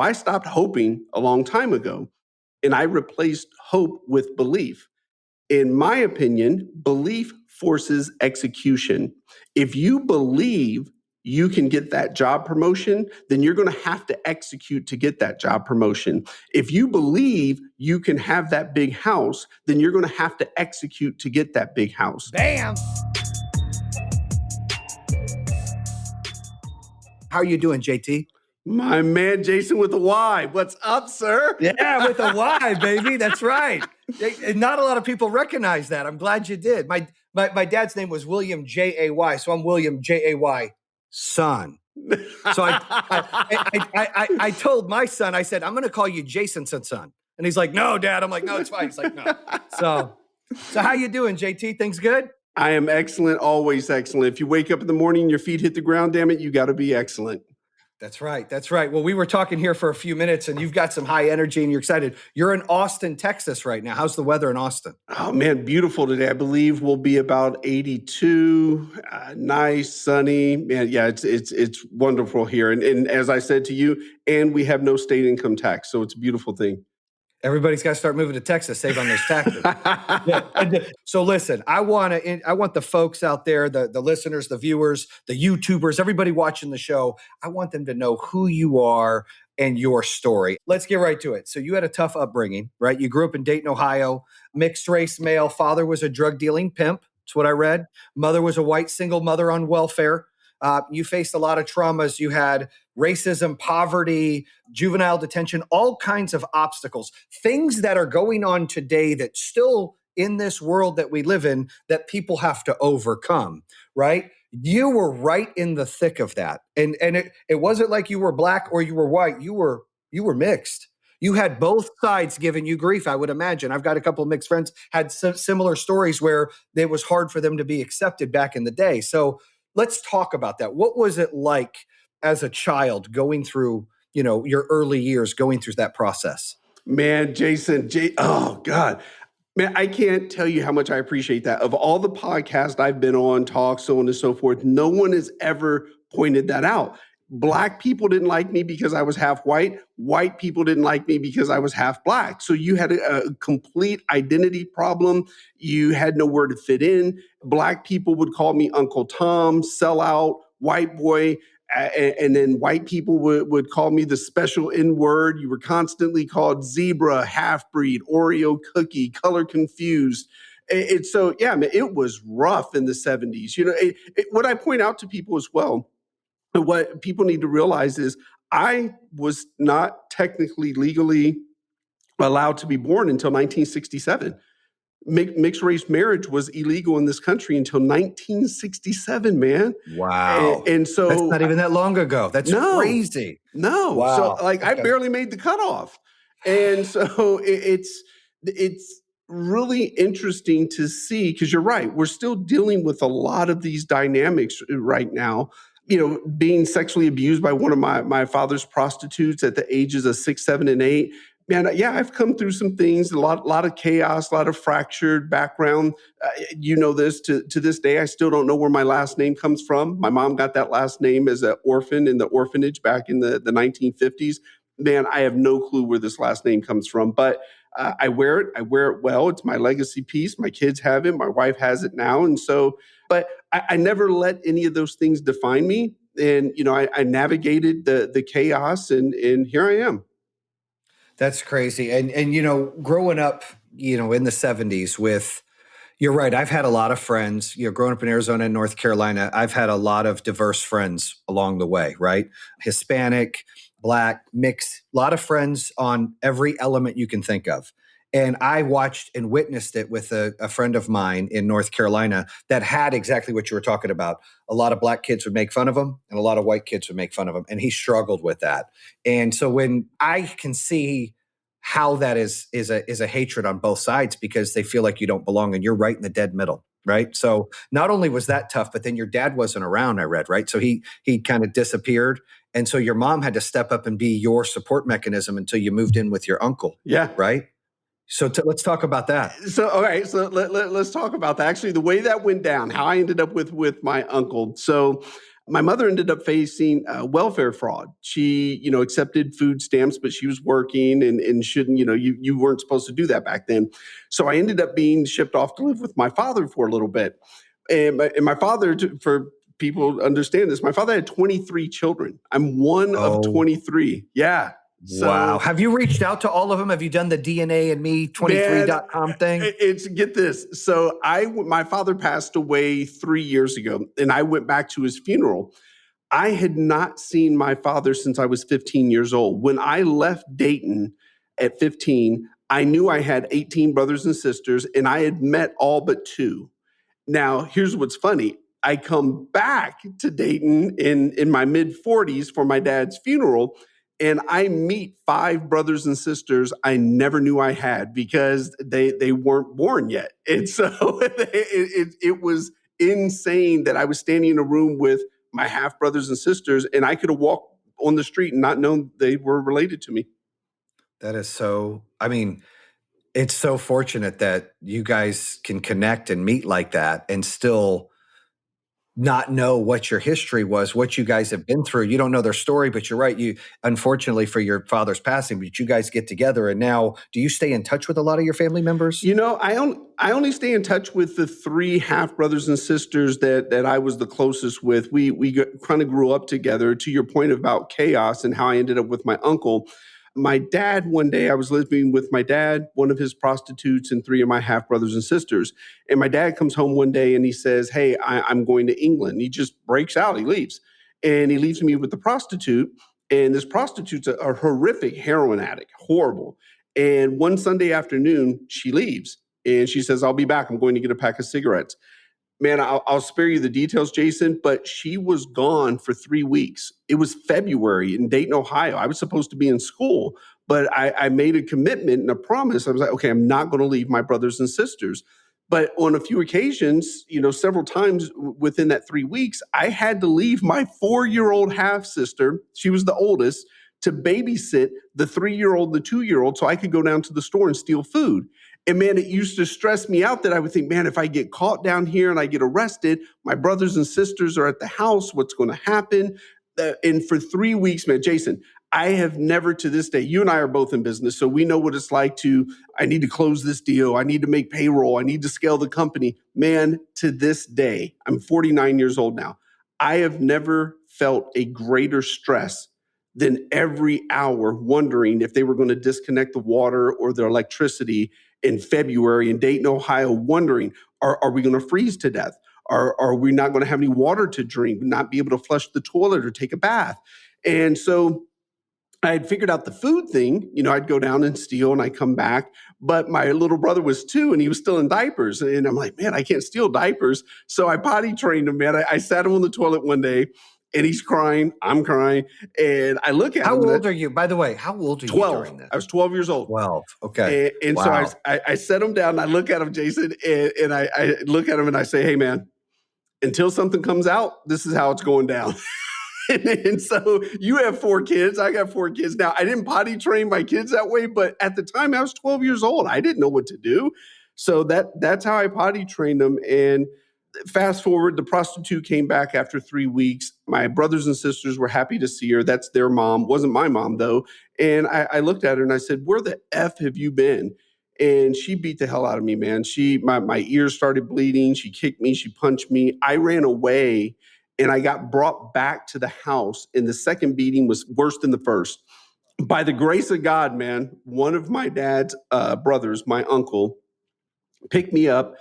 I stopped hoping a long time ago, and I replaced hope with belief. In my opinion, belief forces execution. If you believe you can get that job promotion, then you're going to have to execute to get that job promotion. If you believe you can have that big house, then you're going to have to execute to get that big house. Bam! How are you doing, JT? My man, Jayson with a Y. What's up, sir? Yeah, with a Y, baby. That's right. Not a lot of people recognize that. I'm glad you did. My dad's name was William J-A-Y, so I'm William J-A-Y son. So I told my son, I said, I'm going to call you Jayson son. And he's like, no, Dad. I'm like, no, it's fine. He's like, no. So how you doing, JT? Things good? I am excellent, always excellent. If you wake up in the morning, your feet hit the ground, damn it, you got to be excellent. That's right. That's right. Well, we were talking here for a few minutes and you've got some high energy and you're excited. You're in Austin, Texas right now. How's the weather in Austin? Oh man, beautiful today. I believe we'll be about 82, nice, sunny. Man, yeah, it's wonderful here. And as I said to you, and we have no state income tax. So it's a beautiful thing. Everybody's got to start moving to Texas, save on those taxes. Yeah. So listen, I want the folks out there, the listeners, the viewers, the YouTubers, everybody watching the show, I want them to know who you are and your story. Let's get right to it. So you had a tough upbringing, right? You grew up in Dayton, Ohio, mixed race male. Father was a drug dealing pimp. That's what I read. Mother was a white single mother on welfare. You faced a lot of traumas. You had racism, poverty, juvenile detention, all kinds of obstacles, things that are going on today that still in this world that we live in that people have to overcome, right? You were right in the thick of that. And it wasn't like you were black or you were white. You were mixed. You had both sides giving you grief, I would imagine. I've got a couple of mixed friends, had similar stories where it was hard for them to be accepted back in the day. So let's talk about that. What was it like as a child going through, your early years, going through that process? Man, Jayson, oh God. Man, I can't tell you how much I appreciate that. Of all the podcasts I've been on, talks, so on and so forth, no one has ever pointed that out. Black people didn't like me because I was half white. White people didn't like me because I was half black. So you had a complete identity problem. You had nowhere to fit in. Black people would call me Uncle Tom, sellout, white boy. And then white people would call me the special N word. You were constantly called zebra, half-breed, Oreo cookie, color confused. So, yeah, man, it was rough in the 70s. What I point out to people as well, what people need to realize is I was not technically legally allowed to be born until 1967. Mixed race marriage was illegal in this country until 1967, man. Wow. And so that's not even that long ago. That's crazy. No. Wow. So I barely made the cutoff. And so it's really interesting to see, because you're right. We're still dealing with a lot of these dynamics right now. Being sexually abused by one of my father's prostitutes at the ages of 6, 7, and 8. Man, yeah, I've come through some things, a lot of chaos, a lot of fractured background. This to this day, I still don't know where my last name comes from. My mom got that last name as an orphan in the orphanage back in the 1950s. Man, I have no clue where this last name comes from, but I wear it. I wear it well. It's my legacy piece. My kids have it. My wife has it now. And so, but I never let any of those things define me. And, I navigated the chaos and here I am. That's crazy. And growing up, in the 70s you're right. I've had a lot of friends, growing up in Arizona and North Carolina, I've had a lot of diverse friends along the way, right? Hispanic, Black, mixed, a lot of friends on every element you can think of. And I watched and witnessed it with a friend of mine in North Carolina that had exactly what you were talking about. A lot of Black kids would make fun of him and a lot of white kids would make fun of him. And he struggled with that. And so when I can see how that is a hatred on both sides because they feel like you don't belong and you're right in the dead middle, right? So not only was that tough, but then your dad wasn't around, I read, right? So he kind of disappeared. And so your mom had to step up and be your support mechanism until you moved in with your uncle. Yeah. Right? So let's talk about that. So, all right. So let's talk about that. Actually, the way that went down, how I ended up with my uncle. So My mother ended up facing welfare fraud. She, accepted food stamps, but she was working and shouldn't, you weren't supposed to do that back then. So I ended up being shipped off to live with my father for a little bit. And my father, for people to understand this, my father had 23 children. I'm one of 23. Yeah. Wow. So, Have you reached out to all of them? Have you done the DNA and me 23.com thing? It's get this. So my father passed away 3 years ago, and I went back to his funeral. I had not seen my father since I was 15 years old. When I left Dayton at 15, I knew I had 18 brothers and sisters, and I had met all but two. Now, here's what's funny. I come back to Dayton in my mid 40s for my dad's funeral, and I meet 5 brothers and sisters I never knew I had because they weren't born yet. And so it was insane that I was standing in a room with my half brothers and sisters, and I could have walked on the street and not known they were related to me. That is so, I mean, it's so fortunate that you guys can connect and meet like that and still not know what your history was, what you guys have been through. You don't know their story, but you're right. You, unfortunately for your father's passing, but you guys get together. And now, do you stay in touch with a lot of your family members? I only stay in touch with the 3 half brothers and sisters that I was the closest with. We kind of grew up together. To your point about chaos and how I ended up with my uncle. My dad, one day I was living with my dad, one of his prostitutes, and 3 of my half brothers and sisters. And my dad comes home one day and he says, "Hey, I'm going to England." He just breaks out, he leaves. And he leaves me with the prostitute. And this prostitute's a horrific heroin addict, horrible. And one Sunday afternoon, she leaves and she says, "I'll be back. I'm going to get a pack of cigarettes." Man, I'll spare you the details, Jason, but she was gone for 3 weeks. It was February in Dayton, Ohio. I was supposed to be in school, but I made a commitment and a promise. I was like, okay, I'm not going to leave my brothers and sisters. But on a few occasions, several times within that 3 weeks, I had to leave my 4-year-old half sister. She was the oldest, to babysit the 3-year-old, the 2-year-old, so I could go down to the store and steal food. And man, it used to stress me out that I would think, man, if I get caught down here and I get arrested, my brothers and sisters are at the house, what's going to happen? And for 3 weeks, man, Jason, I have never to this day, you and I are both in business, so we know what it's like I need to close this deal, I need to make payroll, I need to scale the company. Man, to this day, I'm 49 years old now. I have never felt a greater stress than every hour wondering if they were going to disconnect the water or the electricity in February in Dayton, Ohio, wondering, are we going to freeze to death? Are we not going to have any water to drink, not be able to flush the toilet or take a bath? And so I had figured out the food thing. I'd go down and steal and I'd come back. But my little brother was 2 and he was still in diapers. And I'm like, man, I can't steal diapers. So I potty trained him, man. I sat him on the toilet one day and he's crying. I'm crying. And I look at him. How old are you? By the way, how old are you 12. during this? I was 12 years old. 12. Okay. And wow. So I set him down and I look at him, Jason, and I look at him and I say, "Hey, man, until something comes out, this is how it's going down." And so you have 4 kids. I got 4 kids. Now, I didn't potty train my kids that way, but at the time I was 12 years old. I didn't know what to do. So that's how I potty trained them. And fast forward, the prostitute came back after 3 weeks. My brothers and sisters were happy to see her. That's their mom. Wasn't my mom, though. And I looked at her and I said, "Where the F have you been?" And she beat the hell out of me, man. My ears started bleeding. She kicked me. She punched me. I ran away and I got brought back to the house. And the second beating was worse than the first. By the grace of God, man, one of my dad's brothers, my uncle, picked me up,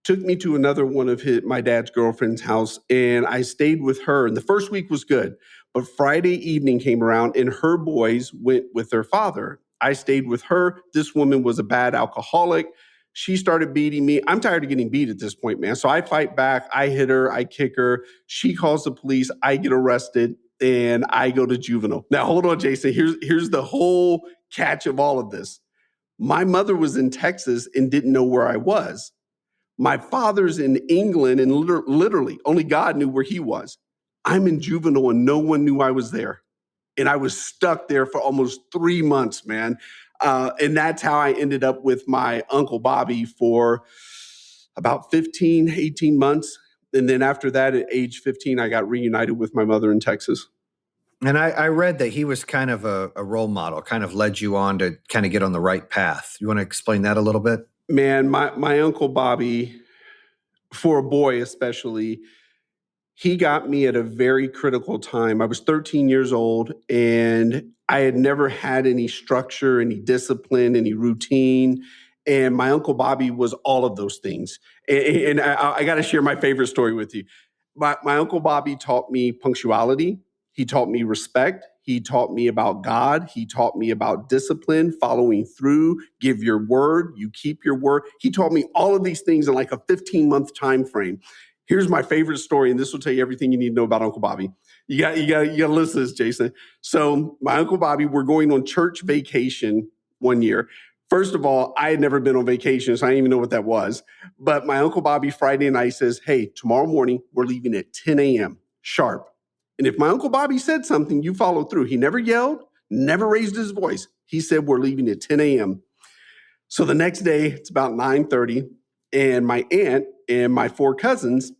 took me to another one of my dad's girlfriend's house, and I stayed with her. And the first week was good, but Friday evening came around and her boys went with their father. I stayed with her. This woman was a bad alcoholic. She started beating me. I'm tired of getting beat at this point, man. So I fight back. I hit her. I kick her. She calls the police. I get arrested and I go to juvenile. Now, hold on, Jason. Here's the whole catch of all of this. My mother was in Texas and didn't know where I was. My father's in England and literally only God knew where he was. I'm in juvenile and no one knew I was there. And I was stuck there for almost 3 months, man. And that's how I ended up with my Uncle Bobby for about 15, 18 months. And then after that, at age 15, I got reunited with my mother in Texas. And I read that he was kind of a role model, kind of led you on to kind of get on the right path. You want to explain that a little bit? Man, my Uncle Bobby, for a boy especially, he got me at a very critical time. I was 13 years old and I had never had any structure, any discipline, any routine. And my Uncle Bobby was all of those things. And I got to share my favorite story with you. My Uncle Bobby taught me punctuality. He taught me respect. He taught me about God. He taught me about discipline, following through, give your word, you keep your word. He taught me all of these things in like a 15-month time frame. Here's my favorite story, and this will tell you everything you need to know about Uncle Bobby. You got to listen to this, Jayson. So my Uncle Bobby, we're going on church vacation one year. First of all, I had never been on vacation, so I didn't even know what that was. But my Uncle Bobby Friday night says, hey, tomorrow morning, we're leaving at 10 a.m. sharp. And if my Uncle Bobby said something, you follow through. He never yelled, never raised his voice. He said, we're leaving at 10 a.m. So the next day, it's about 9:30, and my aunt and my 4 cousins,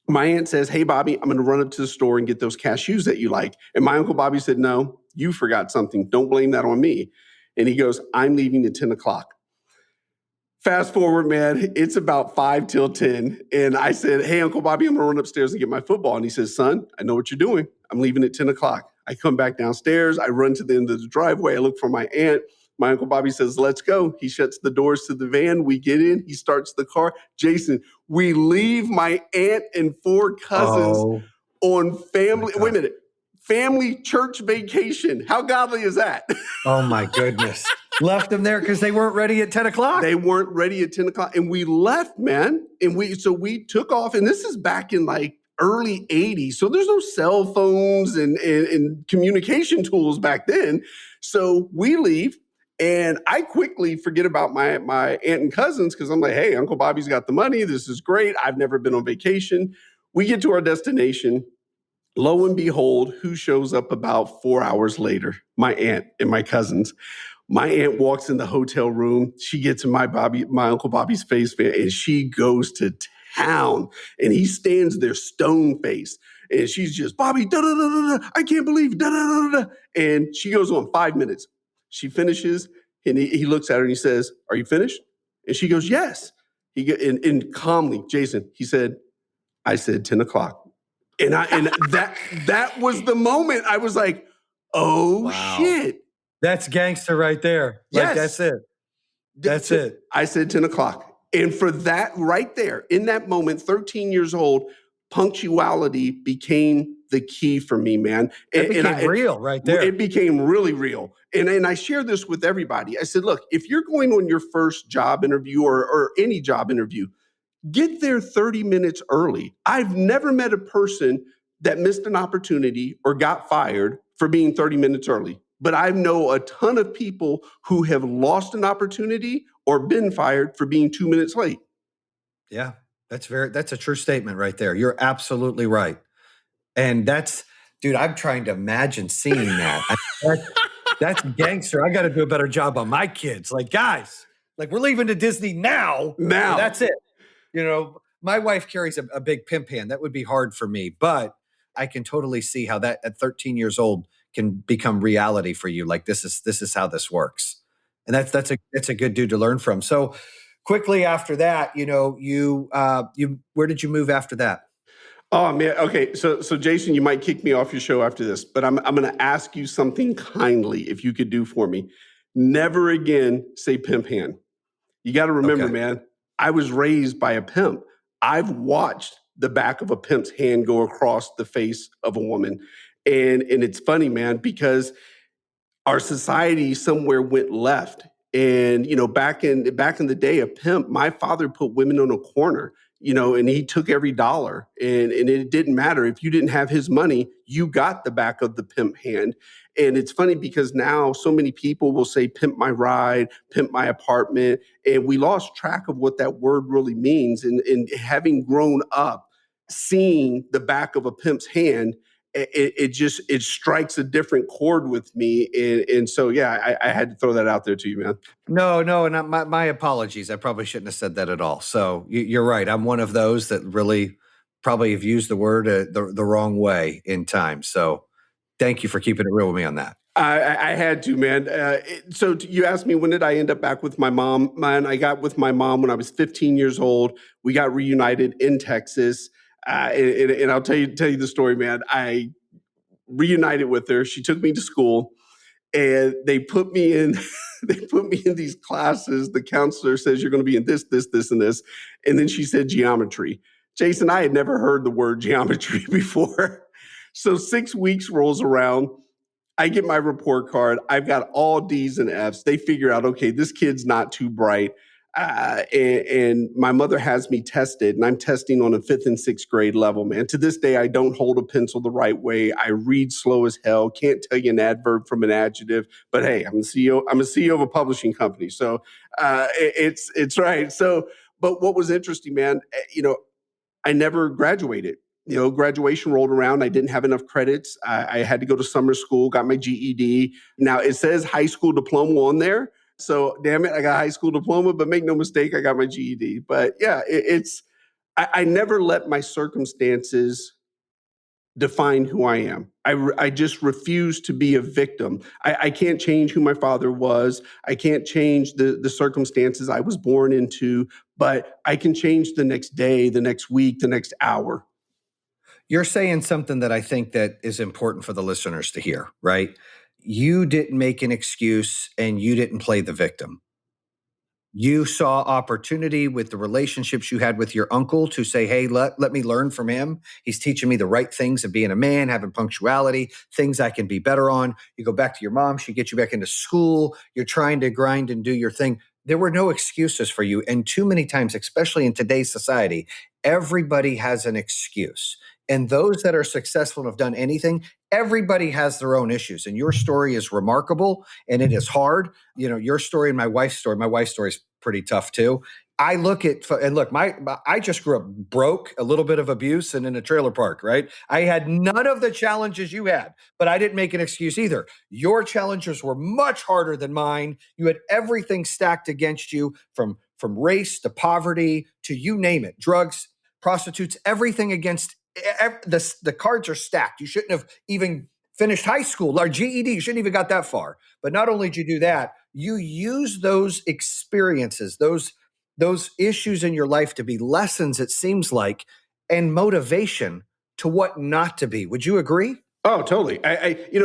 my aunt says, hey, Bobby, I'm going to run up to the store and get those cashews that you like. And my Uncle Bobby said, no, you forgot something. Don't blame that on me. And he goes, I'm leaving at 10 o'clock. Fast forward, man, it's about 5 till 10. And I said, hey, Uncle Bobby, I'm going to run upstairs and get my football. And he says, son, I know what you're doing. I'm leaving at 10 o'clock. I come back downstairs. I run to the end of the driveway. I look for my aunt. My Uncle Bobby says, let's go. He shuts the doors to the van. We get in. He starts the car. Jayson, we leave my aunt and 4 cousins on family. Wait a minute. Family church vacation. How godly is that? Oh, my goodness. Left them there because they weren't ready at 10 o'clock. They weren't ready at 10 o'clock. And we left, man. And we took off. And this is back in like early 80s. So there's no cell phones and communication tools back then. So we leave. And I quickly forget about my aunt and cousins because I'm like, hey, Uncle Bobby's got the money. This is great. I've never been on vacation. We get to our destination. Lo and behold, who shows up about 4 hours later? My aunt and my cousins. My aunt walks in the hotel room. She gets in my Uncle Bobby's face, man, and she goes to town. And he stands there stone faced. And she's just, Bobby, da da da da da. I can't believe da da da da. And she goes on 5 minutes. She finishes, and he looks at her and he says, are you finished? And she goes, yes. And calmly, Jayson, he said, I said 10 o'clock. And that was the moment I was like, oh, wow. Shit. That's gangster right there. Like, yes. That's it. That's it. I said 10 o'clock. And for that right there, in that moment, 13 years old, punctuality became the key for me, man. It became real right there. It became really real. And I share this with everybody. I said, look, if you're going on your first job interview or any job interview, get there 30 minutes early. I've never met a person that missed an opportunity or got fired for being 30 minutes early. But I know a ton of people who have lost an opportunity or been fired for being 2 minutes late. Yeah, that's a true statement right there. You're absolutely right. And dude, I'm trying to imagine seeing that. That's gangster. I got to do a better job on my kids. Like, guys, like we're leaving to Disney now. Now. That's it. You know, my wife carries a big pimp hand. That would be hard for me, but I can totally see how that at 13 years old can become reality for you. Like this is how this works. And that's a good dude to learn from. So quickly after that, you where did you move after that? Oh man. Okay. So Jayson, you might kick me off your show after this, but I'm going to ask you something kindly if you could do for me. Never again say pimp hand. You got to remember, man, I was raised by a pimp. I've watched the back of a pimp's hand go across the face of a woman. And it's funny, man, because our society somewhere went left. And, back in the day, a pimp, my father put women on a corner, and he took every dollar. And it didn't matter. If you didn't have his money, you got the back of the pimp hand. And it's funny because now so many people will say, pimp my ride, pimp my apartment. And we lost track of what that word really means. And having grown up, seeing the back of a pimp's hand, it strikes a different chord with me. And so, yeah, I had to throw that out there to you, man. No. And my apologies. I probably shouldn't have said that at all. So you're right. I'm one of those that really probably have used the word the wrong way in time. So thank you for keeping it real with me on that. I had to, man. So you asked me, when did I end up back with my mom? Man, I got with my mom when I was 15 years old. We got reunited in Texas. And I'll tell you the story, man. I reunited with her. She took me to school, and they put me in they put me in these classes. The counselor says you're going to be in this, this, this, and this. And then she said geometry. Jason, I had never heard the word geometry before. So 6 weeks rolls around. I get my report card. I've got all D's and F's. They figure out, okay, this kid's not too bright. And my mother has me tested, and I'm testing on a 5th and 6th grade level, man. To this day, I don't hold a pencil the right way. I read slow as hell. Can't tell you an adverb from an adjective. But hey, I'm a CEO. I'm a CEO of a publishing company, so it's right. So, but what was interesting, man, I never graduated. Graduation rolled around. I didn't have enough credits. I had to go to summer school, got my GED. Now it says high school diploma on there. So damn it, I got a high school diploma, but make no mistake, I got my GED. But yeah, I never let my circumstances define who I am. I just refuse to be a victim. I can't change who my father was. I can't change the circumstances I was born into, but I can change the next day, the next week, the next hour. You're saying something that I think that is important for the listeners to hear, right? You didn't make an excuse and you didn't play the victim. You saw opportunity with the relationships you had with your uncle to say, hey, let me learn from him. He's teaching me the right things of being a man, having punctuality, things I can be better on. You go back to your mom, she gets you back into school. You're trying to grind and do your thing. There were no excuses for you. And too many times, especially in today's society, everybody has an excuse. And those that are successful and have done anything, everybody has their own issues. And your story is remarkable and it is hard. Your story and my wife's story is pretty tough too. I look at, and look, I just grew up broke, a little bit of abuse, and in a trailer park, right? I had none of the challenges you had, but I didn't make an excuse either. Your challenges were much harder than mine. You had everything stacked against you, from race to poverty to you name it, drugs, prostitutes, everything against. The cards are stacked. You shouldn't have even finished high school or GED. You shouldn't even got that far. But not only did you do that, you use those experiences, those issues in your life to be lessons, it seems like, and motivation to what not to be. Would you agree? Oh, totally.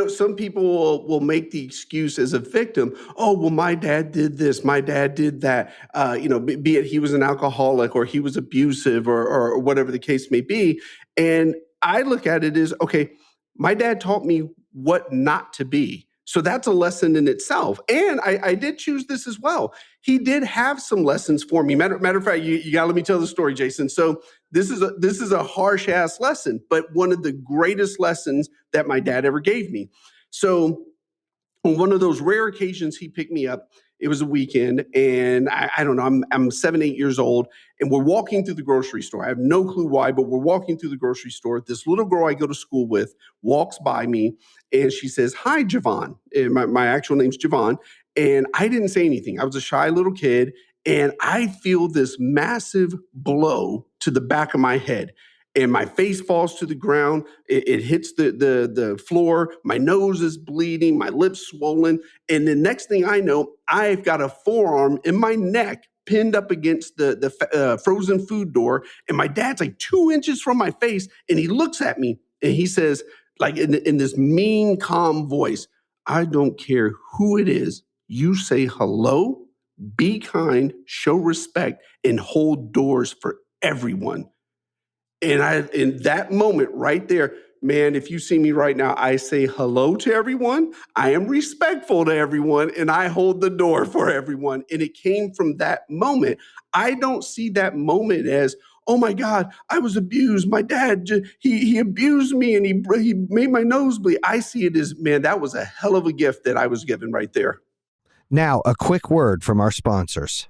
Some people will make the excuse as a victim. Oh, well, my dad did this. My dad did that. Be it he was an alcoholic or he was abusive or whatever the case may be. And I look at it as, okay, my dad taught me what not to be. So that's a lesson in itself. And I did choose this as well. He did have some lessons for me. Matter of fact, you got to let me tell the story, Jason. So this is a harsh ass lesson, but one of the greatest lessons that my dad ever gave me. So on one of those rare occasions he picked me up, it was a weekend, and I don't know, I'm 7, 8 years old, and we're walking through the grocery store. I have no clue why, but we're walking through the grocery store. This little girl I go to school with walks by me, and she says, "Hi, JeVon." And my actual name's JeVon. And I didn't say anything. I was a shy little kid, and I feel this massive blow to the back of my head. And my face falls to the ground. It hits the floor. My nose is bleeding. My lips swollen. And the next thing I know, I've got a forearm in my neck pinned up against the frozen food door. And my dad's like 2 inches from my face. And he looks at me and he says, like in this mean, calm voice, "I don't care who it is. You say hello, be kind, show respect, and hold doors for everyone." And in that moment right there, man, if you see me right now, I say hello to everyone. I am respectful to everyone, and I hold the door for everyone. And it came from that moment. I don't see that moment as, oh my God, I was abused. My dad, he abused me and he made my nose bleed. I see it as, man, that was a hell of a gift that I was given right there. Now, a quick word from our sponsors.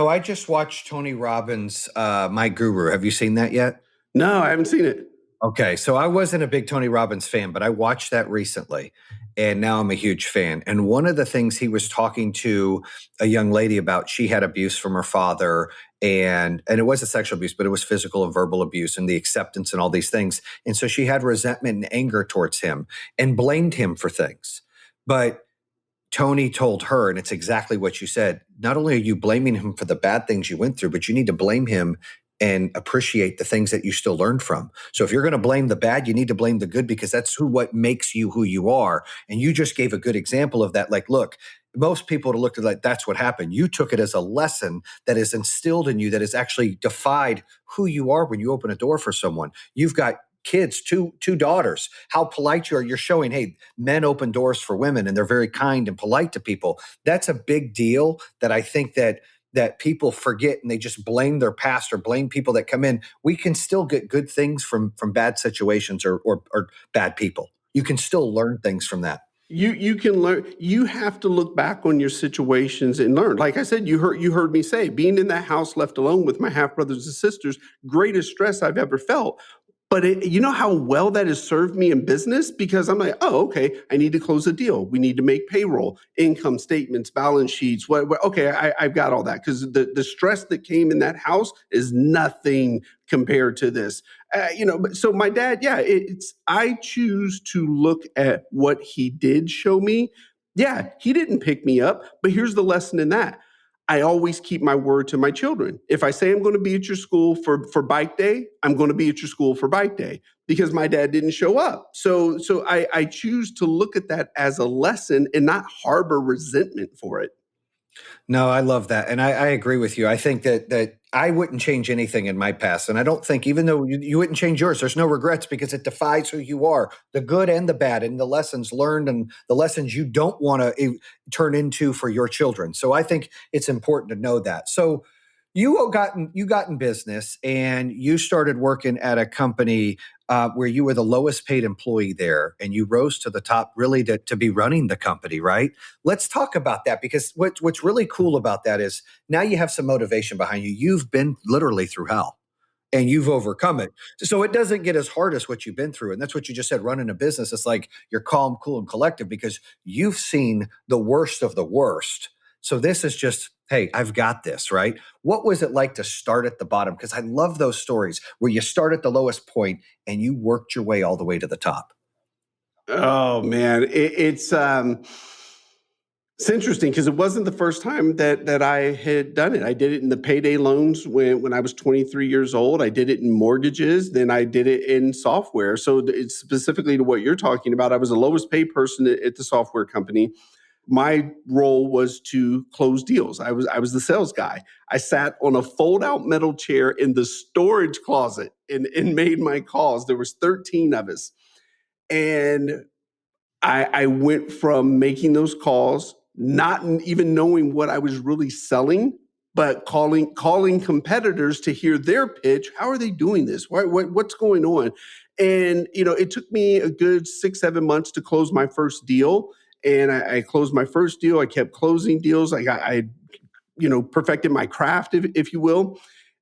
I just watched Tony Robbins' My Guru. Have you seen that yet? No, I haven't seen it. Okay, so I wasn't a big Tony Robbins fan, but I watched that recently, and now I'm a huge fan. And one of the things he was talking to a young lady about, she had abuse from her father, and it wasn't sexual abuse, but it was physical and verbal abuse, and the acceptance and all these things. And so she had resentment and anger towards him and blamed him for things. But Tony told her, and it's exactly what you said. Not only are you blaming him for the bad things you went through, but you need to blame him and appreciate the things that you still learned from. So if you're going to blame the bad, you need to blame the good, because that's what makes you who you are. And you just gave a good example of that. Like, look, most people would look at like that's what happened. You took it as a lesson that is instilled in you, that has actually defied who you are when you open a door for someone. You've got kids, two daughters. How polite you are. You're showing, hey, men open doors for women and they're very kind and polite to people. That's a big deal that I think that people forget, and they just blame their past or blame people that come in. We can still get good things from bad situations or bad people. You can still learn things from that. You can learn. You have to look back on your situations and learn. Like I said, you heard me say, being in that house left alone with my half brothers and sisters, greatest stress I've ever felt. But you know how well that has served me in business, because I'm like, oh, okay, I need to close a deal. We need to make payroll, income statements, balance sheets. Okay, I've got all that, because the stress that came in that house is nothing compared to this. So my dad, yeah, I choose to look at what he did show me. Yeah, he didn't pick me up, but here's the lesson in that. I always keep my word to my children. If I say I'm going to be at your school for bike day, I'm going to be at your school for bike day, because my dad didn't show up. So I choose to look at that as a lesson and not harbor resentment for it. No, I love that. And I agree with you. I think that I wouldn't change anything in my past. And I don't think, even though you wouldn't change yours, there's no regrets, because it defies who you are, the good and the bad, and the lessons learned and the lessons you don't want to turn into for your children. So I think it's important to know that. So you got in business and you started working at a company where you were the lowest paid employee there, and you rose to the top, really to be running the company, right? Let's talk about that, because what's really cool about that is now you have some motivation behind you. You've been literally through hell and you've overcome it. So it doesn't get as hard as what you've been through. And that's what you just said, running a business. It's like you're calm, cool, and collective, because you've seen the worst of the worst. So this is just, hey, I've got this, right? What was it like to start at the bottom? Because I love those stories where you start at the lowest point and you worked your way all the way to the top. Oh man, it's interesting, because it wasn't the first time that I had done it. I did it in the payday loans when I was 23 years old. I did it in mortgages. Then I did it in software. So it's specifically to what you're talking about. I was the lowest paid person at the software company. My role was to close deals. I was the sales guy. I sat on a fold out metal chair in the storage closet and made my calls. There was 13 of us. And I went from making those calls, not even knowing what I was really selling, but calling competitors to hear their pitch. How are they doing this? What's going on? And it took me a good 6-7 months to close my first deal. And I closed my first deal. I kept closing deals. I perfected my craft, if you will.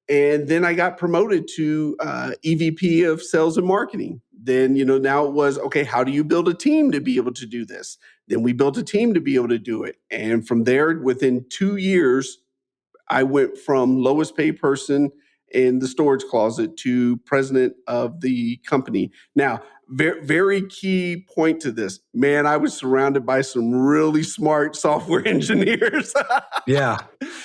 And then I got promoted to EVP of sales and marketing. Then, now it was, okay, how do you build a team to be able to do this? Then we built a team to be able to do it. And from there, within 2 years, I went from lowest paid person in the storage closet to president of the company. Now, very, very key point to this, man, I was surrounded by some really smart software engineers. Yeah.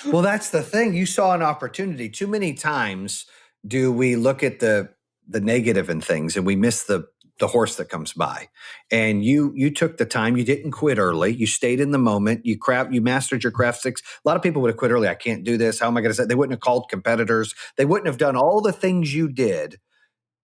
Well, that's the thing. You saw an opportunity. Too many times do we look at the negative in things and we miss the horse that comes by. And you took the time. You didn't quit early. You stayed in the moment. You mastered your craft six. A lot of people would have quit early. I can't do this. How am I going to say? They wouldn't have called competitors. They wouldn't have done all the things you did.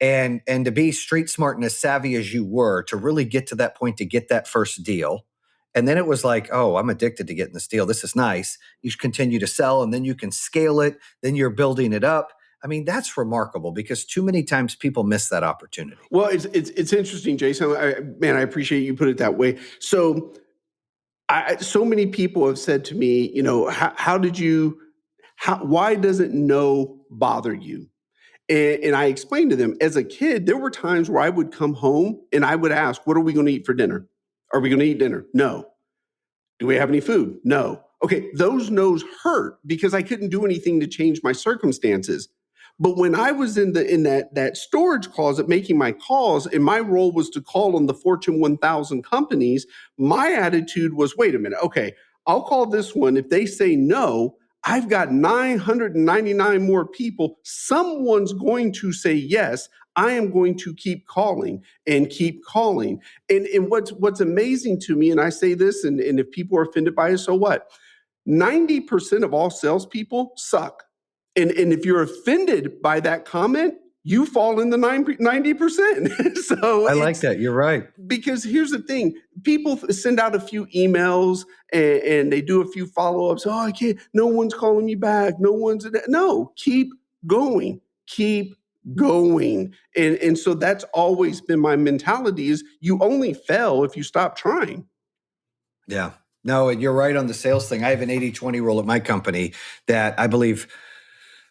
And to be street smart and as savvy as you were, to really get to that point, to get that first deal. And then it was like, oh, I'm addicted to getting this deal. This is nice. You continue to sell, and then you can scale it. Then you're building it up. I mean, that's remarkable, because too many times people miss that opportunity. Well, it's interesting, Jason. Man, I appreciate you put it that way. So, so many people have said to me, how did you? Why doesn't no bother you? And I explained to them, as a kid, there were times where I would come home and I would ask, what are we going to eat for dinner? Are we going to eat dinner? No. Do we have any food? No. Okay, those no's hurt because I couldn't do anything to change my circumstances. But when I was in that storage closet making my calls, and my role was to call on the Fortune 1000 companies, my attitude was, wait a minute, okay, I'll call this one. If they say no, I've got 999 more people. Someone's going to say yes. I am going to keep calling and keep calling. And what's amazing to me, and I say this, and if people are offended by it, so what? 90% of all salespeople suck. And if you're offended by that comment, you fall in the 90%. So I like that. You're right. because here's the thing, people send out a few emails and they do a few follow-ups. Oh, I can't, no one's calling me back. No, keep going. Keep going. And so that's always been my mentality is you only fail if you stop trying. Yeah. No, and you're right on the sales thing. I have an 80-20 rule at my company that I believe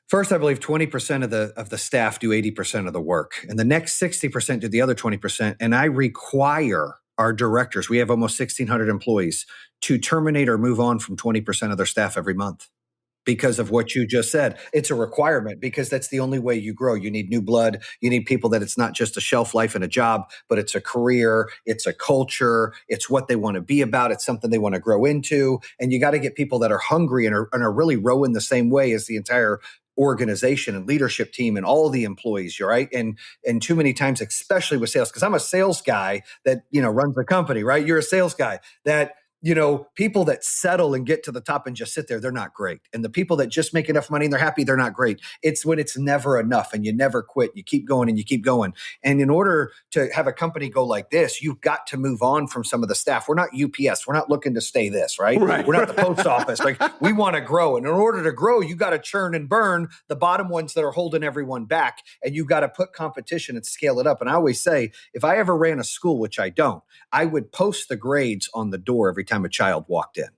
20% of the staff do 80% of the work, and the next 60% do the other 20%. And I require our directors, we have almost 1,600 employees, to terminate or move on from 20% of their staff every month. Because of what you just said. It's a requirement because that's the only way you grow. You need new blood. You need people that it's not just a shelf life and a job, but it's a career, it's a culture, it's what they want to be about, it's something they want to grow into. And you got to get people that are hungry and are really rowing the same way as the entire organization and leadership team and all the employees, you're right. And too many times, especially with sales, because I'm a sales guy that, runs the company, right? You're a sales guy that people that settle and get to the top and just sit there, they're not great. And the people that just make enough money and they're happy, they're not great. It's when it's never enough and you never quit. You keep going and you keep going. And in order to have a company go like this, you've got to move on from some of the staff. We're not UPS. We're not looking to stay this, right? We're not the post office. Like we want to grow. And in order to grow, you got to churn and burn the bottom ones that are holding everyone back. And you got to put competition and scale it up. And I always say, if I ever ran a school, which I don't, I would post the grades on the door every time a child walked in,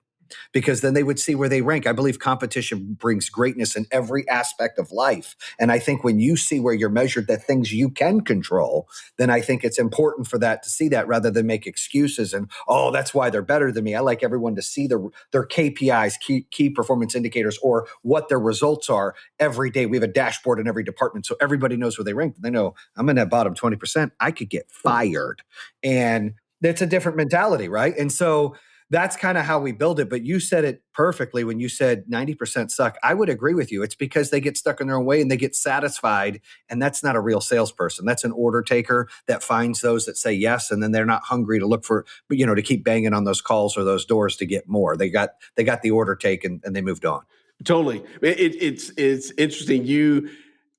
because then they would see where they rank. I believe competition brings greatness in every aspect of life. And I think when you see where you're measured, the things you can control, then I think it's important for that to see that rather than make excuses and, oh, that's why they're better than me. I like everyone to see their KPIs, key performance indicators, or what their results are every day. We have a dashboard in every department, so everybody knows where they rank. They know I'm in that bottom 20%. I could get fired. And that's a different mentality, right? And so that's kind of how we build it. But you said it perfectly when you said 90% suck. I would agree with you. It's because they get stuck in their own way and they get satisfied. And that's not a real salesperson. That's an order taker that finds those that say yes. And then they're not hungry to look for, to keep banging on those calls or those doors to get more. They got the order take and they moved on. Totally. It's interesting. You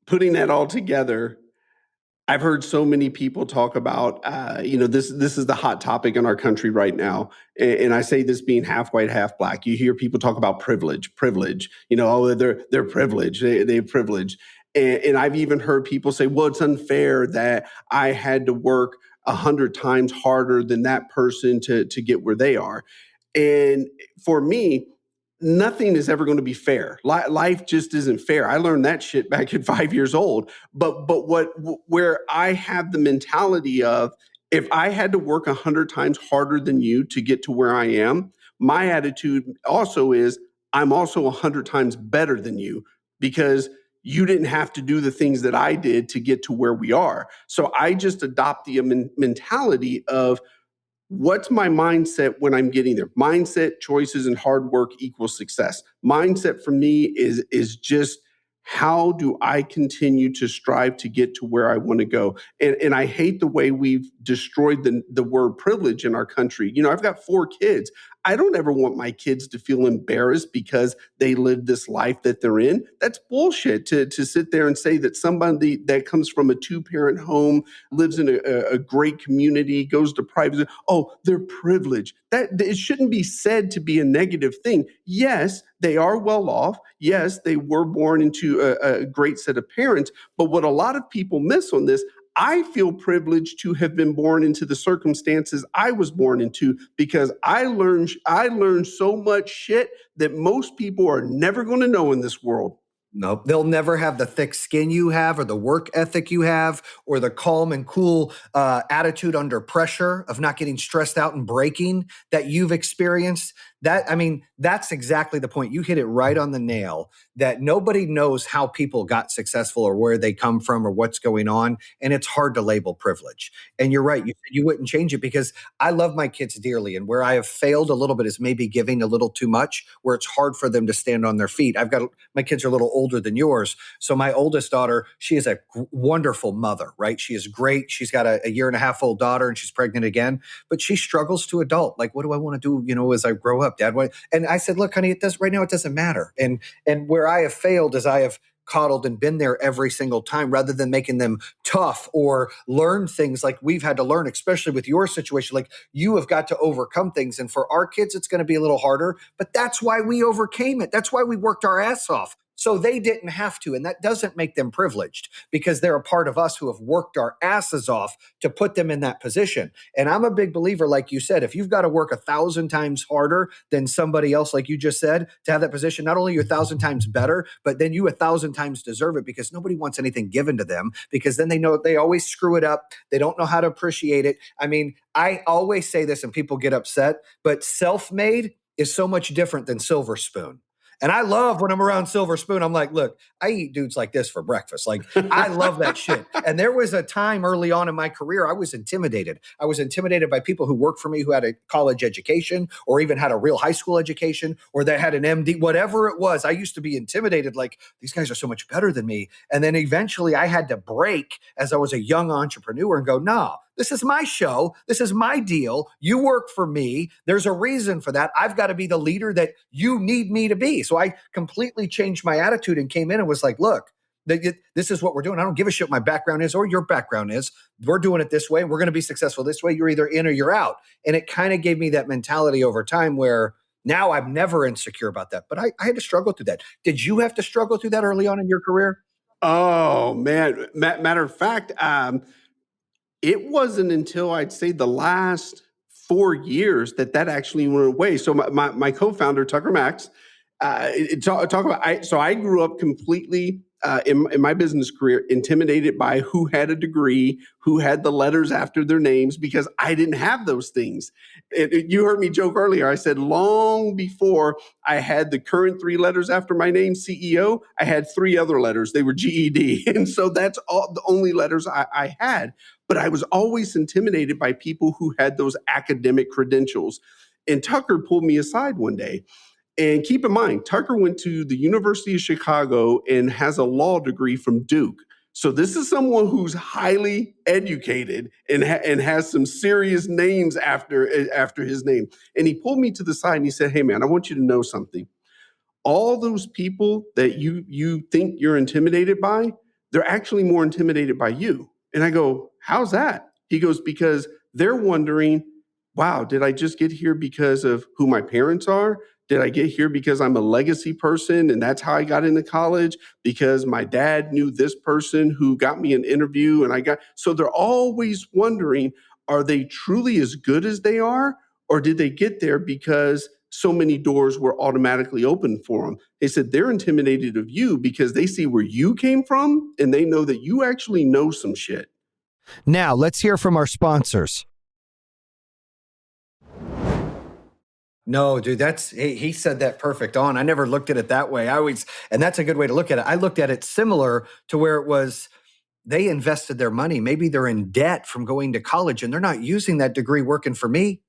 putting that all together. I've heard so many people talk about, this is the hot topic in our country right now. And I say this being half white, half black. You hear people talk about privilege, they're privileged, they're privileged. And I've even heard people say, well, it's unfair that I had to work 100 times harder than that person to get where they are. And for me, nothing is ever going to be fair. Life just isn't fair. I learned that shit back at 5 years old. But where I have the mentality of, if I had to work 100 times harder than you to get to where I am, my attitude also is I'm also 100 times better than you because you didn't have to do the things that I did to get to where we are. So I just adopt the mentality of, what's my mindset when I'm getting there? Mindset, choices, and hard work equals success. Mindset for me is just, how do I continue to strive to get to where I want to go? And I hate the way we've destroyed the word privilege in our country. I've got 4 kids. I don't ever want my kids to feel embarrassed because they live this life that they're in. That's bullshit to sit there and say that somebody that comes from a 2-parent home, lives in a great community, goes to private, oh, they're privileged. That it shouldn't be said to be a negative thing. Yes, they are well off. Yes, they were born into a great set of parents. But what a lot of people miss on this, I feel privileged to have been born into the circumstances I was born into, because I learned so much shit that most people are never going to know in this world. Nope. They'll never have the thick skin you have or the work ethic you have or the calm and cool attitude under pressure of not getting stressed out and breaking that you've experienced. That's exactly the point. You hit it right on the nail that nobody knows how people got successful or where they come from or what's going on. And it's hard to label privilege. And you're right. You wouldn't change it because I love my kids dearly. And where I have failed a little bit is maybe giving a little too much, where it's hard for them to stand on their feet. My kids are a little older than yours. So my oldest daughter, she is a wonderful mother, right? She is great. She's got a year and a half old daughter and she's pregnant again, but she struggles to adult. Like, what do I want to do, as I grow up, Dad? And I said, look, honey, right now it doesn't matter. And where I have failed is I have coddled and been there every single time rather than making them tough or learn things like we've had to learn, especially with your situation. Like you have got to overcome things. And for our kids, it's going to be a little harder, but that's why we overcame it. That's why we worked our ass off. So they didn't have to. And that doesn't make them privileged because they're a part of us who have worked our asses off to put them in that position. And I'm a big believer, like you said, if you've got to work 1,000 times harder than somebody else, like you just said, to have that position, not only are you 1,000 times better, but then you 1,000 times deserve it because nobody wants anything given to them because then they know they always screw it up. They don't know how to appreciate it. I always say this and people get upset, but self-made is so much different than silver spoon. And I love when I'm around Silver Spoon, I'm like, look, I eat dudes like this for breakfast. Like, I love that shit. And there was a time early on in my career, I was intimidated. I was intimidated by people who worked for me who had a college education or even had a real high school education or they had an MD, whatever it was. I used to be intimidated, like, these guys are so much better than me. And then eventually I had to break as I was a young entrepreneur and go, no, this is my show. This is my deal. You work for me. There's a reason for that. I've got to be the leader that you need me to be. So I completely changed my attitude and came in and was like, look, this is what we're doing. I don't give a shit what my background is or your background is. We're doing it this way. We're going to be successful this way. You're either in or you're out. And it kind of gave me that mentality over time where now I'm never insecure about that. But I had to struggle through that. Did you have to struggle through that early on in your career? Oh man. Matter of fact, it wasn't until I'd say the last 4 years that actually went away. So my co-founder Tucker Max, talk about. I grew up completely in my business career intimidated by who had a degree, who had the letters after their names, because I didn't have those things. You heard me joke earlier. I said long before I had the current 3 letters after my name, CEO, I had 3 other letters. They were GED, and so that's all the only letters I had. But I was always intimidated by people who had those academic credentials. And Tucker pulled me aside one day. And keep in mind, Tucker went to the University of Chicago and has a law degree from Duke. So this is someone who's highly educated and has some serious names after his name. And he pulled me to the side and he said, "Hey man, I want you to know something. All those people that you think you're intimidated by, they're actually more intimidated by you." And I go, "How's that?" He goes, "Because they're wondering, wow, did I just get here because of who my parents are? Did I get here because I'm a legacy person and that's how I got into college? Because my dad knew this person who got me an interview and so they're always wondering, are they truly as good as they are? Or did they get there because so many doors were automatically open for them?" They said they're intimidated of you because they see where you came from and they know that you actually know some shit. Now, let's hear from our sponsors. No, dude, he said that perfect on. I never looked at it that way. And that's a good way to look at it. I looked at it similar to where it was, they invested their money. Maybe they're in debt from going to college and they're not using that degree working for me.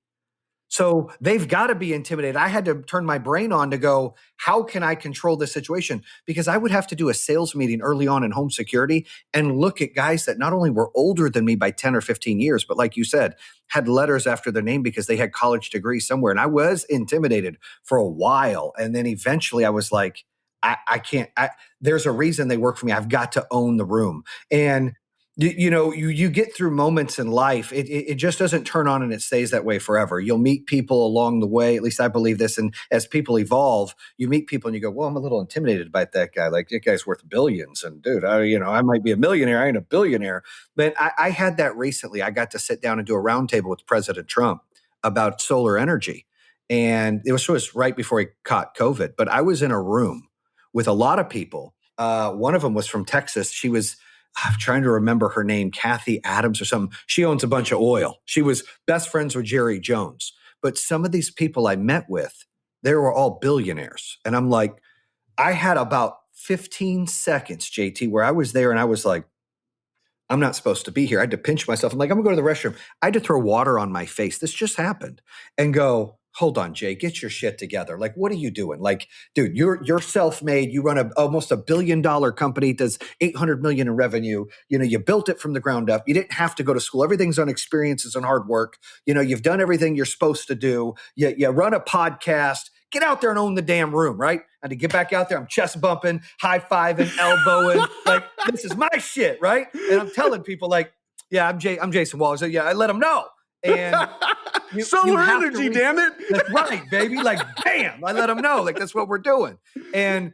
So they've got to be intimidated. I had to turn my brain on to go, how can I control this situation? Because I would have to do a sales meeting early on in home security and look at guys that not only were older than me by 10 or 15 years, but like you said, had letters after their name because they had college degrees somewhere. And I was intimidated for a while. And then eventually I was like, I can't, there's a reason they work for me. I've got to own the room. And you get through moments in life. It just doesn't turn on and it stays that way forever. You'll meet people along the way. At least I believe this. And as people evolve, you meet people and you go, well, I'm a little intimidated by that guy. Like, that guy's worth billions. And dude, I might be a millionaire. I ain't a billionaire. But I had that recently. I got to sit down and do a roundtable with President Trump about solar energy. And it was right before he caught COVID. But I was in a room with a lot of people One of them was from Texas. I'm trying to remember her name, Kathy Adams or something. She owns a bunch of oil. She was best friends with Jerry Jones. But some of these people I met with, they were all billionaires. And I'm like, I had about 15 seconds, JT, where I was there and I was like, I'm not supposed to be here. I had to pinch myself. I'm like, I'm gonna go to the restroom. I had to throw water on my face. This just happened. And go, hold on, Jay, get your shit together. Like, what are you doing? Like, dude, you're self-made. You run almost $1 billion company, does 800 million in revenue. You built it from the ground up. You didn't have to go to school. Everything's on experiences and hard work. You've done everything you're supposed to do. You run a podcast. Get out there and own the damn room, right? And to get back out there, I'm chest bumping, high-fiving, elbowing. Like, this is my shit, right? And I'm telling people, like, yeah, I'm Jayson Wallace. Yeah, I let them know. And solar energy, damn it. That's right, baby. Like, bam, I let them know. Like, that's what we're doing. And,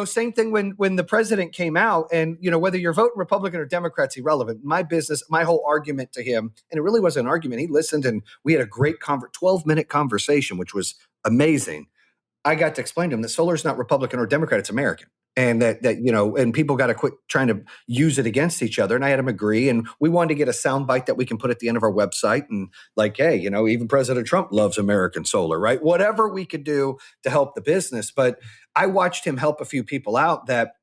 same thing when the president came out and, whether you're voting Republican or Democrat's irrelevant. My business, my whole argument to him, and it really wasn't an argument. He listened and we had a great 12-minute conversation, which was amazing. I got to explain to him that solar is not Republican or Democrat, it's American. And that and people got to quit trying to use it against each other. And I had him agree. And we wanted to get a soundbite that we can put at the end of our website. And like, hey, even President Trump loves American solar, right? Whatever we could do to help the business. But I watched him help a few people out that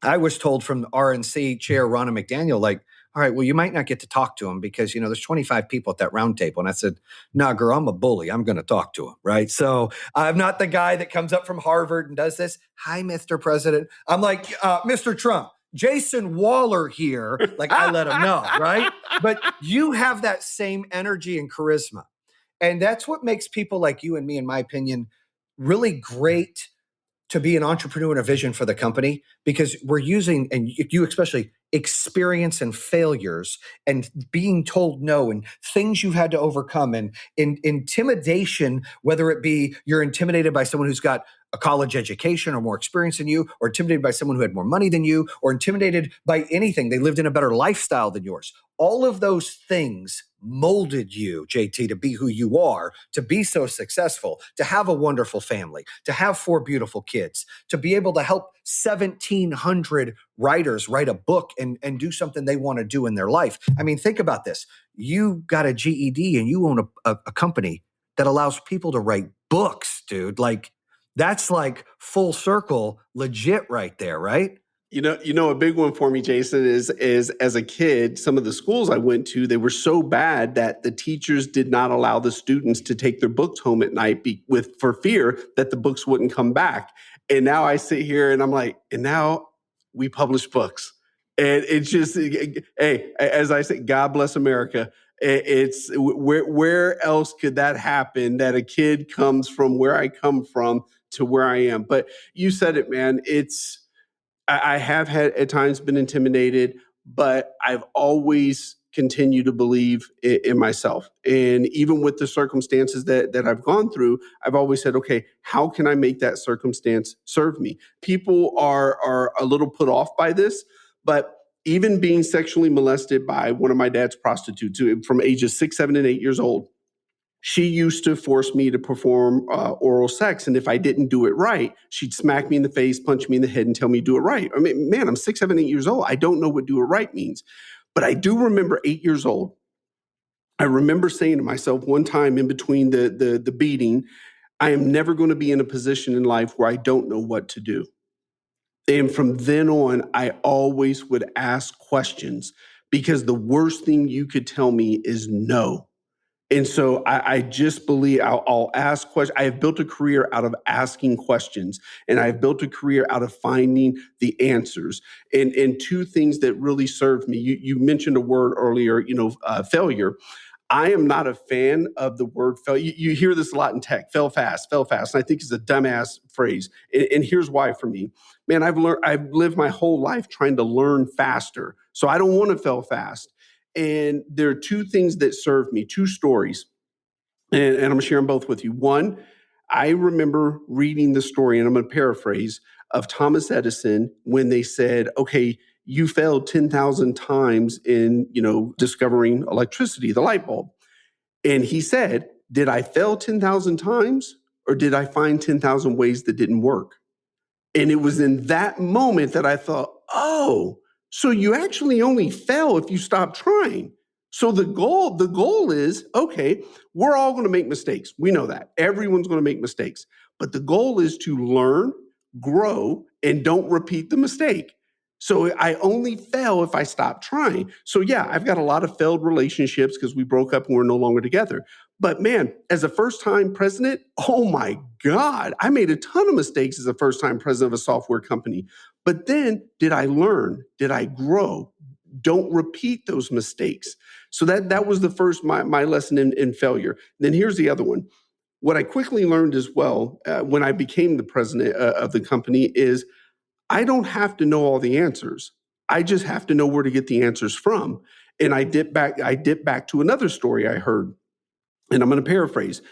I was told from RNC Chair Ronna McDaniel, like, all right, well, you might not get to talk to him because, there's 25 people at that round table. And I said, nah, girl, I'm a bully. I'm going to talk to him, right? So I'm not the guy that comes up from Harvard and does this. Hi, Mr. President. I'm like, Mr. Trump, Jayson Waller here. Like, I let him know, right? But you have that same energy and charisma. And that's what makes people like you and me, in my opinion, really great to be an entrepreneur and a vision for the company, because we're using, and you especially, experience and failures and being told no and things you've had to overcome and intimidation, whether it be you're intimidated by someone who's got a college education or more experience than you, or intimidated by someone who had more money than you, or intimidated by anything. They lived in a better lifestyle than yours. All of those things molded you, JT, to be who you are, to be so successful, to have a wonderful family, to have 4 beautiful kids, to be able to help 1,700 writers write a book and do something they want to do in their life. I mean, think about this. You got a GED and you own a company that allows people to write books, dude. Like, that's like full circle legit right there, right? A big one for me, Jayson, is as a kid, some of the schools I went to, they were so bad that the teachers did not allow the students to take their books home at night for fear that the books wouldn't come back. And now I sit here and I'm like, and now we publish books. And it's just, hey, as I said, God bless America. It's where else could that happen, that a kid comes from where I come from to where I am? But you said it, man. I have had at times been intimidated, but I've always continued to believe in myself. And even with the circumstances that I've gone through, I've always said, okay, how can I make that circumstance serve me? People are a little put off by this, but even being sexually molested by one of my dad's prostitutes from ages 6, 7, and 8 years old, she used to force me to perform oral sex. And if I didn't do it right, she'd smack me in the face, punch me in the head, and tell me to do it right. I mean, man, I'm 6, 7, 8 years old. I don't know what do it right means. But I do remember 8 years old. I remember saying to myself one time in between the beating, I am never going to be in a position in life where I don't know what to do. And from then on, I always would ask questions, because the worst thing you could tell me is no. And so I just believe I'll ask questions. I have built a career out of asking questions, and I've built a career out of finding the answers. And 2 things that really served me. You mentioned a word earlier, failure. I am not a fan of the word fail. You hear this a lot in tech, fail fast. And I think it's a dumbass phrase. And here's why for me. Man, I've lived my whole life trying to learn faster. So I don't want to fail fast. And there are 2 things that served me, 2 stories. And I'm going to share them both with you. One, I remember reading the story, and I'm going to paraphrase, of Thomas Edison when they said, okay, you failed 10,000 times in, discovering electricity, the light bulb. And he said, did I fail 10,000 times, or did I find 10,000 ways that didn't work? And it was in that moment that I thought, oh, so you actually only fail if you stop trying. So the goal is, okay, we're all going to make mistakes. We know that. Everyone's going to make mistakes. But the goal is to learn, grow, and don't repeat the mistake. So I only fail if I stop trying. So yeah, I've got a lot of failed relationships because we broke up and we're no longer together. But man, as a first-time president, oh my God, I made a ton of mistakes as a first-time president of a software company. But then did I learn? Did I grow? Don't repeat those mistakes. So that was the first, my lesson in failure. Then here's the other one. What I quickly learned as well when I became the president of the company is I don't have to know all the answers. I just have to know where to get the answers from. And I dip back to another story I heard, and I'm going to paraphrase.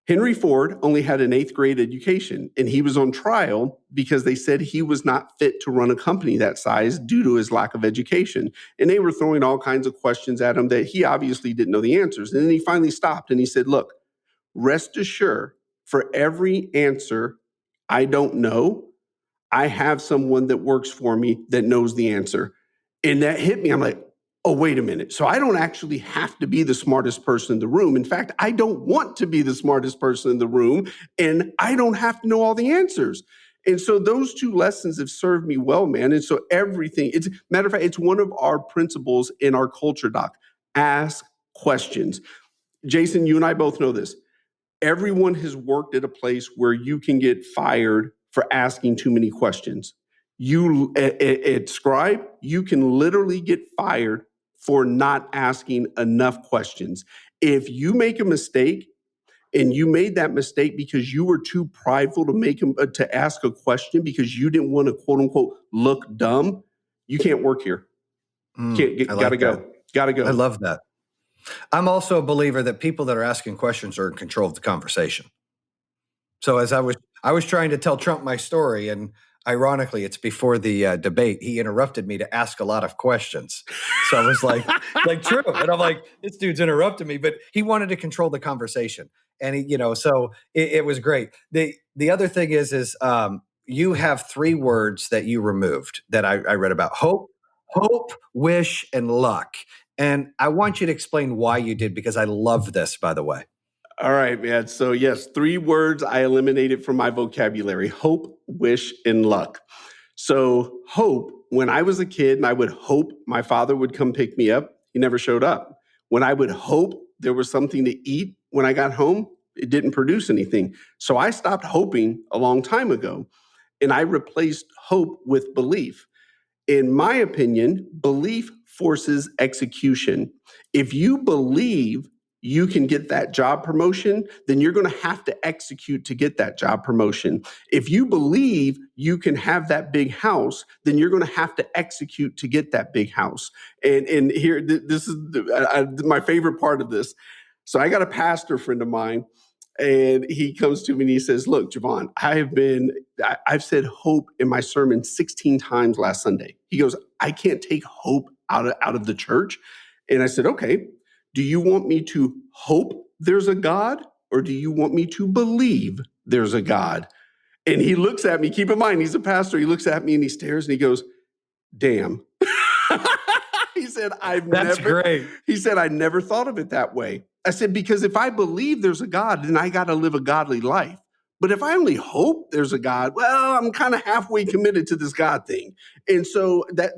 Henry Ford only had an 8th grade education, and he was on trial because they said he was not fit to run a company that size due to his lack of education. And they were throwing all kinds of questions at him that he obviously didn't know the answers. And then he finally stopped and he said, look, rest assured, for every answer I don't know, I have someone that works for me that knows the answer. And that hit me. I'm like, oh, wait a minute. So I don't actually have to be the smartest person in the room. In fact, I don't want to be the smartest person in the room, and I don't have to know all the answers. And so those two lessons have served me well, man. And so everything, it's matter of fact, it's one of our principles in our culture doc. Ask questions. Jayson, you and I both know this. Everyone has worked at a place where you can get fired for asking too many questions. You at Scribe, you can literally get fired for not asking enough questions. If you make a mistake and you made that mistake because you were too prideful to ask a question because you didn't want to quote unquote look dumb, you can't work here. Gotta go. Gotta go. I love that. I'm also a believer that people that are asking questions are in control of the conversation. So as I was trying to tell Trump my story, and ironically, it's before the debate, he interrupted me to ask a lot of questions. So I was like true. And I'm like, this dude's interrupted me, but he wanted to control the conversation. And he, so it was great. The other thing is you have 3 words that you removed that I read about: hope, wish, and luck. And I want you to explain why you did, because I love this, by the way. All right, man. So yes, 3 words I eliminated from my vocabulary: hope, wish, and luck. So hope, when I was a kid and I would hope my father would come pick me up, he never showed up. When I would hope there was something to eat when I got home, it didn't produce anything. So I stopped hoping a long time ago, and I replaced hope with belief. In my opinion, belief forces execution. If you believe you can get that job promotion, then you're going to have to execute to get that job promotion. If you believe you can have that big house, then you're going to have to execute to get that big house. And here, this is my favorite part of this. So I got a pastor friend of mine, and he comes to me and he says, look, JeVon, I've said hope in my sermon 16 times last Sunday. He goes, I can't take hope out of the church. And I said, okay, do you want me to hope there's a God, or do you want me to believe there's a God? And he looks at me, keep in mind, he's a pastor. He looks at me and he stares and he goes, damn. He said, That's great. He said, I never thought of it that way. I said, because if I believe there's a God, then I got to live a godly life. But if I only hope there's a God, well, I'm kind of halfway committed to this God thing. And so that,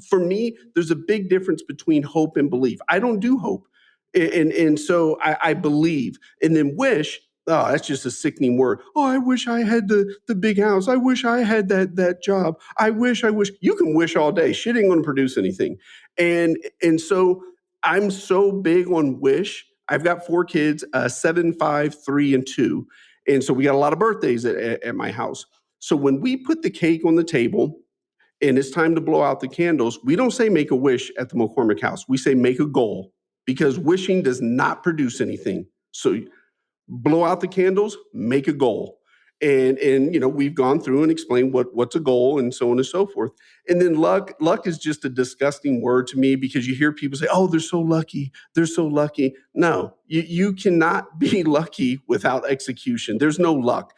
for me, there's a big difference between hope and belief. I don't do hope. And so I believe. And then wish, oh, that's just a sickening word. Oh, I wish I had the big house. I wish I had that job. I wish. You can wish all day. Shit ain't going to produce anything. And so I'm so big on wish. I've got 4 kids, 7, 5, 3, and 2. And so we got a lot of birthdays at my house. So when we put the cake on the table and it's time to blow out the candles, we don't say make a wish at the McCormick house. We say make a goal, because wishing does not produce anything. So blow out the candles, make a goal. And we've gone through and explained what's a goal and so on and so forth. And then luck is just a disgusting word to me, because you hear people say, oh, they're so lucky, they're so lucky. No, you cannot be lucky without execution. There's no luck.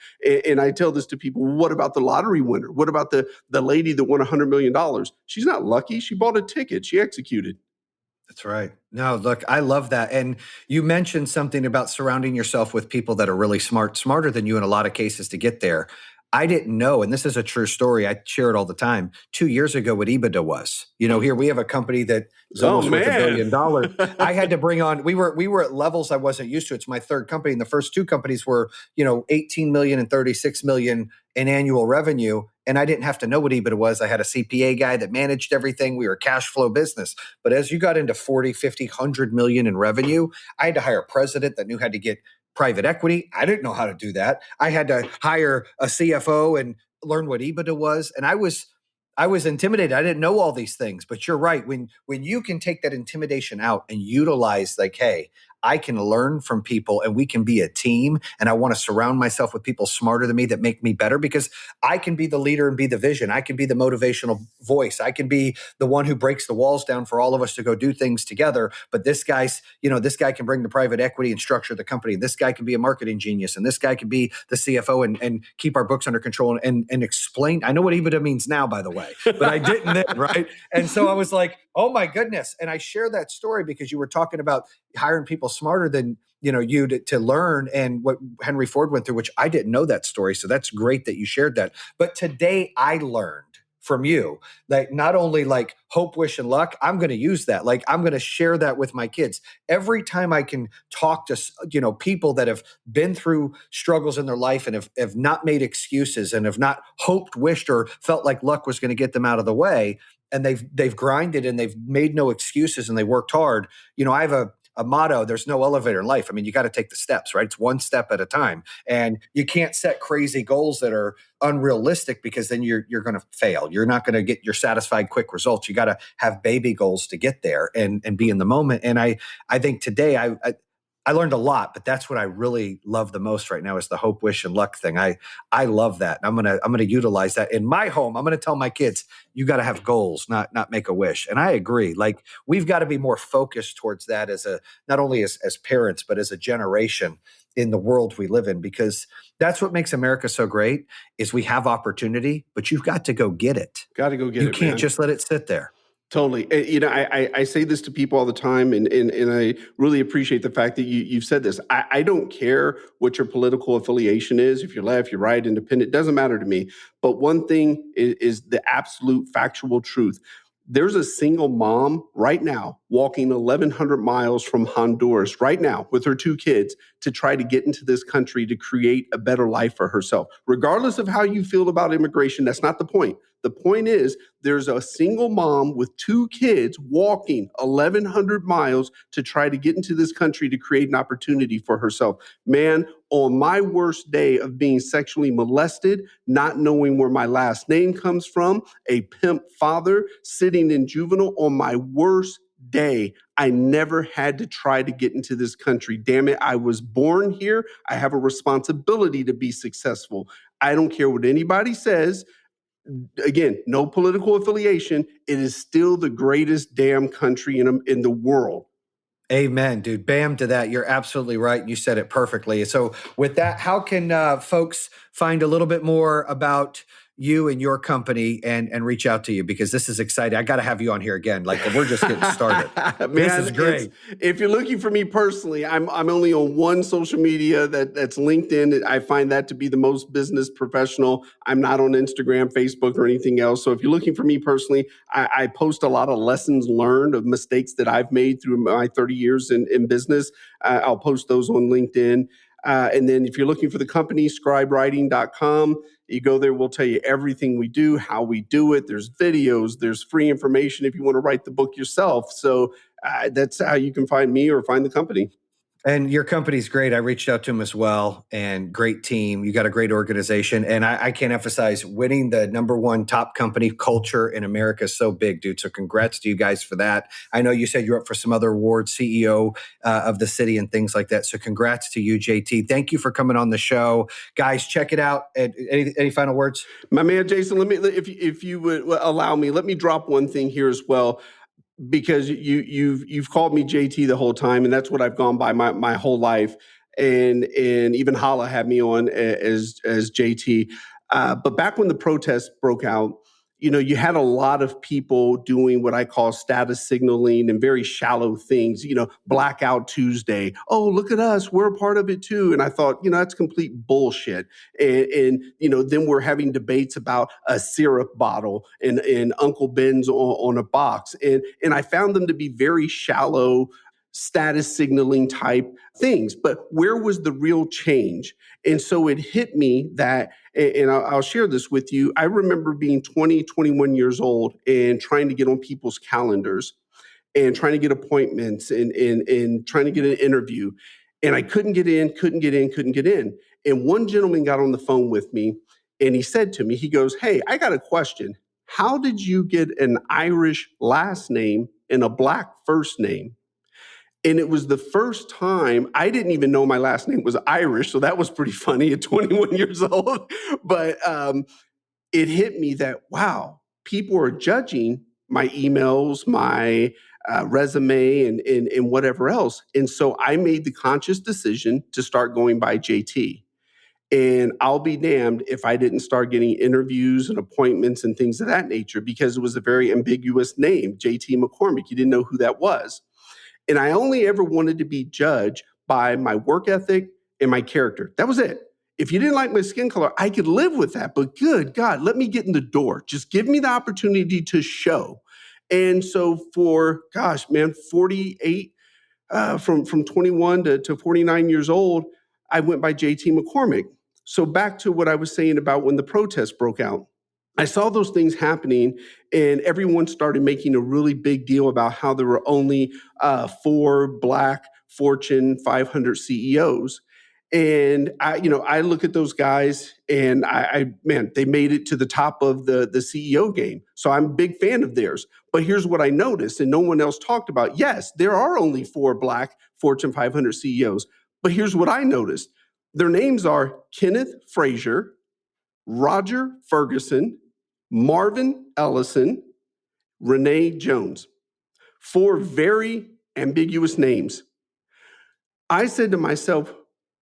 And I tell this to people, what about the lottery winner? What about the lady that won $100 million? She's not lucky. She bought a ticket. She executed. That's right. No, look, I love that. And you mentioned something about surrounding yourself with people that are really smart, smarter than you in a lot of cases to get there. I didn't know, and this is a true story, I share it all the time, 2 years ago what EBITDA was. Here we have a company that is almost worth $1 billion. I had to bring on, we were at levels I wasn't used to. It's my third company, and the first two companies were, 18 million and 36 million in annual revenue. And I didn't have to know what EBITDA was. I had a CPA guy that managed everything. We were a cash flow business. But as you got into 40, 50, 100 million in revenue, I had to hire a president that knew how to get private equity. I didn't know how to do that. I had to hire a CFO and learn what EBITDA was. And I was intimidated. I didn't know all these things. But you're right. When you can take that intimidation out and utilize, like, hey, I can learn from people and we can be a team. And I want to surround myself with people smarter than me that make me better, because I can be the leader and be the vision. I can be the motivational voice. I can be the one who breaks the walls down for all of us to go do things together. But this guy can bring the private equity and structure the company. This guy can be a marketing genius. And this guy can be the CFO and keep our books under control and explain. I know what EBITDA means now, by the way, but I didn't then, right? And so I was like, oh my goodness. And I share that story because you were talking about hiring people smarter than you to learn, and what Henry Ford went through, which I didn't know that story. So that's great that you shared that. But today I learned from you, like, not only like hope, wish, and luck, I'm going to use that. Like, I'm going to share that with my kids. Every time I can talk to, people that have been through struggles in their life and have not made excuses and have not hoped, wished, or felt like luck was going to get them out of the way, and they've grinded and they've made no excuses and they worked hard. I have a motto: there's no elevator in life. I mean, you got to take the steps, right? It's one step at a time. And you can't set crazy goals that are unrealistic, because then you're going to fail. You're not going to get your satisfied quick results. You got to have baby goals to get there and be in the moment. And I think today I learned a lot, but that's what I really love the most right now is the hope, wish, and luck thing. I love that. I'm gonna utilize that in my home. I'm gonna tell my kids, you got to have goals, not make a wish. And I agree. Like, we've got to be more focused towards that as not only as parents, but as a generation in the world we live in, because that's what makes America so great is we have opportunity, but you've got to go get it. Got to go get it. You can't just let it sit there. Totally. I say this to people all the time, and I really appreciate the fact that you've said this. I don't care what your political affiliation is, if you're left, you're right, independent, doesn't matter to me. But one thing is the absolute factual truth. There's a single mom right now walking 1,100 miles from Honduras right now with her two kids to try to get into this country to create a better life for herself. Regardless of how you feel about immigration, that's not the point. The point is there's a single mom with two kids walking 1,100 miles to try to get into this country to create an opportunity for herself. Man, on my worst day of being sexually molested, not knowing where my last name comes from, a pimp father sitting in juvenile, on my worst day, I never had to try to get into this country. Damn it, I was born here. I have a responsibility to be successful. I don't care what anybody says. Again, no political affiliation. It is still the greatest damn country in the world. Amen, dude. Bam to that. You're absolutely right. You said it perfectly. So with that, how can folks find a little bit more about you and your company and reach out to you? Because this is exciting. I got to have you on here again. Like, we're just getting started. Man, this is great. If you're looking for me personally, I'm only on one social media that's LinkedIn. I find that to be the most business professional. I'm not on Instagram, Facebook, or anything else. So if you're looking for me personally, I post a lot of lessons learned of mistakes that I've made through my 30 years in business. I'll post those on LinkedIn. And then if you're looking for the company, scribewriting.com, you go there, we'll tell you everything we do, how we do it. There's videos, there's free information if you want to write the book yourself. So that's how you can find me or find the company. And your company's great. I reached out to him as well, and great team. You got a great organization. And I can't emphasize winning the #1 top company culture in America is so big, dude. So congrats to you guys for that. I know you said you're up for some other awards, CEO of the city and things like that. So congrats to you, JT. Thank you for coming on the show. Guys, check it out. Any final words? My man, Jayson, if you would allow me, let me drop one thing here as well, because you've called me JT the whole time, and that's what I've gone by my whole life. And even Hala had me on as JT. But back when the protests broke out, you had a lot of people doing what I call status signaling and very shallow things. Blackout Tuesday. Oh, look at us, we're a part of it too. And I thought, that's complete bullshit. And then we're having debates about a syrup bottle and Uncle Ben's on a box. And I found them to be very shallow status signaling type things. But where was the real change? And so it hit me that, and I'll share this with you. I remember being 20, 21 years old and trying to get on people's calendars and trying to get appointments and trying to get an interview. And I couldn't get in. And one gentleman got on the phone with me and he said to me, he goes, "Hey, I got a question. How did you get an Irish last name and a Black first name?" And it was the first time. I didn't even know my last name was Irish, so that was pretty funny at 21 years old. But it hit me that, wow, people are judging my emails, my resume, and whatever else. And so I made the conscious decision to start going by JT. And I'll be damned if I didn't start getting interviews and appointments and things of that nature, because it was a very ambiguous name, JT McCormick. You didn't know who that was. And I only ever wanted to be judged by my work ethic and my character. That was it. If you didn't like my skin color, I could live with that. But good God, let me get in the door. Just give me the opportunity to show. And so for, 48, from 21 to 49 years old, I went by JT McCormick. So back to what I was saying about when the protests broke out. I saw those things happening, and everyone started making a really big deal about how there were only 4 Black Fortune 500 CEOs. And I look at those guys, and man, they made it to the top of the CEO game. So I'm a big fan of theirs. But here's what I noticed, and no one else talked about. Yes, there are only 4 Black Fortune 500 CEOs. But here's what I noticed. Their names are Kenneth Frazier, Roger Ferguson, Marvin Ellison, Renee Jones. 4 very ambiguous names. I said to myself,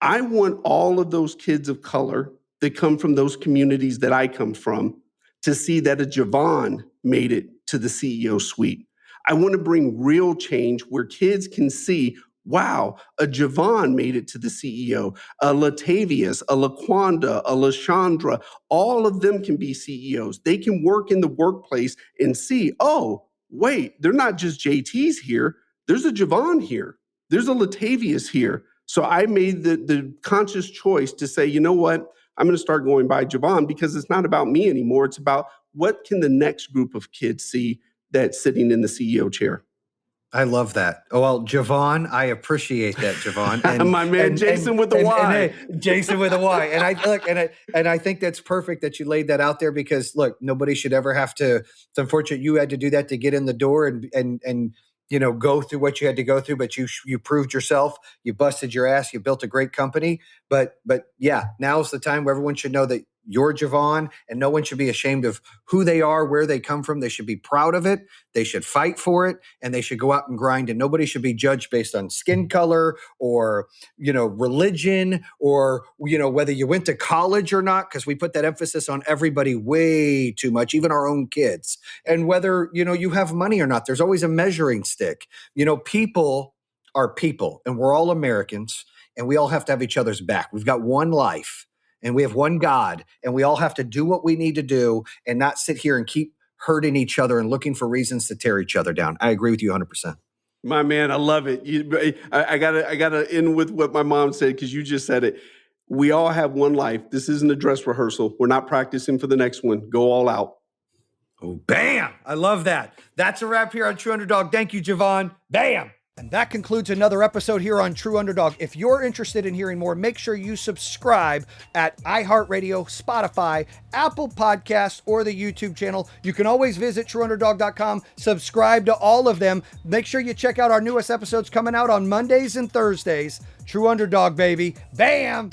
I want all of those kids of color that come from those communities that I come from to see that a JeVon made it to the CEO suite. I want to bring real change where kids can see, wow, a JeVon made it to the CEO, a Latavius, a Laquanda, a LaShondra, all of them can be CEOs. They can work in the workplace and see, oh, wait, they're not just JTs here. There's a JeVon here. There's a Latavius here. So I made the conscious choice to say, you know what? I'm going to start going by JeVon, because it's not about me anymore. It's about what can the next group of kids see that's sitting in the CEO chair. I love that. Oh, well, JeVon, I appreciate that, JeVon. And my man, Jayson with the Y. Jayson with a Y. And I think that's perfect that you laid that out there, because look, nobody should ever have to. It's unfortunate you had to do that to get in the door and go through what you had to go through, but you proved yourself, you busted your ass, you built a great company. But yeah, now's the time where everyone should know that you're JeVon, and no one should be ashamed of who they are, where they come from. They should be proud of it. They should fight for it, and they should go out and grind. And nobody should be judged based on skin color or, religion or, whether you went to college or not, because we put that emphasis on everybody way too much, even our own kids. And whether, you have money or not, there's always a measuring stick. People are people, and we're all Americans, and we all have to have each other's back. We've got one life. And we have one God, and we all have to do what we need to do and not sit here and keep hurting each other and looking for reasons to tear each other down. I agree with you 100%. My man, I love it. I gotta end with what my mom said, because you just said it. We all have one life. This isn't a dress rehearsal. We're not practicing for the next one. Go all out. Oh, bam! I love that. That's a wrap here on True Underdog. Thank you, JeVon. Bam! And that concludes another episode here on True Underdog. If you're interested in hearing more, make sure you subscribe at iHeartRadio, Spotify, Apple Podcasts, or the YouTube channel. You can always visit trueunderdog.com, subscribe to all of them. Make sure you check out our newest episodes coming out on Mondays and Thursdays. True Underdog, baby. Bam!